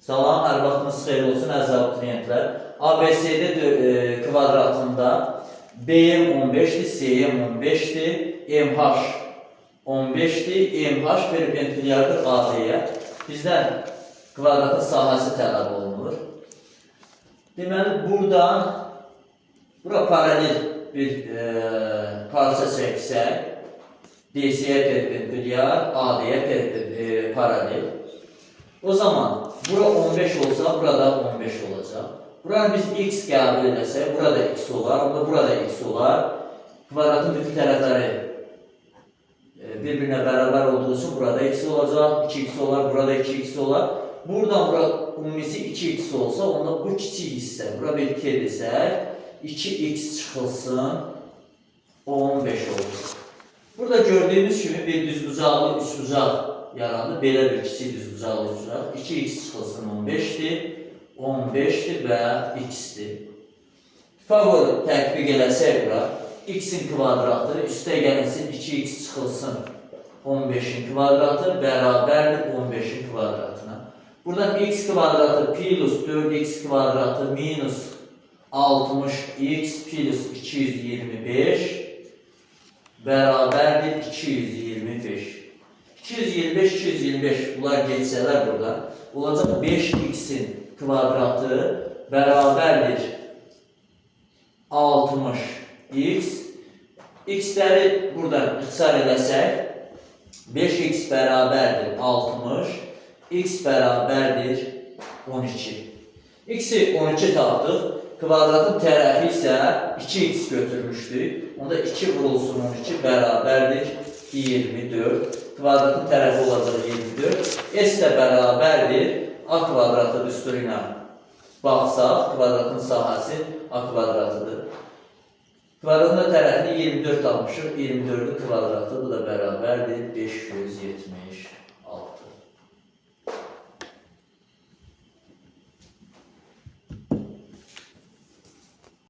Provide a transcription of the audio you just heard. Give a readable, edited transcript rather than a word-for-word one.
Salam, hər vaxtınız xeyir olsun əziz abituriyentlər. ABCD kvadratında BM 15-dir, CM 15-dir, MH 15-dir, MH perpendilyardır AD-yə. Bizdən kvadratın sahəsi tələb olunur. Deməli, bura paralel bir parça çəksək, DC-yə perpendilyar, AD-yə paralel. O zaman bura 15 olsa, burada 15 olacaq. Buranı biz x qəbul edəsək, burada x olar, onda burada x olar. Kvadratın bütün tərəfləri bir-birinə bərabər olduğu üçün burada x olacaq, 2x olar, burada 2x olar. Buradan bura ümumisi 2x olsa, onda bu kiçik hissə, bura bir k desək, 2x çıxılsın, 15 olur. Burada gördüyünüz kimi bir düzbucaqlı üçbucaq yarandı. Belə bir kiçik düzbucaqlı üçbucaq. 2x çıxılsın 15-dir, 15-dir və x-dir. Favor tətbiq eləsək bura, x-in kvadratı üstə gəlinsin 2x çıxılsın 15-in kvadratı bərabərdir 15-in kvadratına. Buradan x kvadratı plus 4x kvadratı minus 60x plus 225 bərabərdir 225. 225 bunlar geçsələr burada olacaq 5x-in kvadratı bərabərdir 60x. X-ləri buradan ixtisar eləsək 5x bərabərdir 60, x bərabərdir 12. X-i 12 tapdıq. Kvadratın tərəfi isə 2x götürmüşdük. Onda 2 vurulsun 12 bərabərdir 24. Kvadratın tərəfi olacaq 24. S də bərabərdir A kvadratı düsturu ilə baxsaq, kvadratın sahəsi A kvadratıdır. Kvadratın da tərəfini 24 tapmışıq. 24-ün kvadratı bu da bərabərdir 570.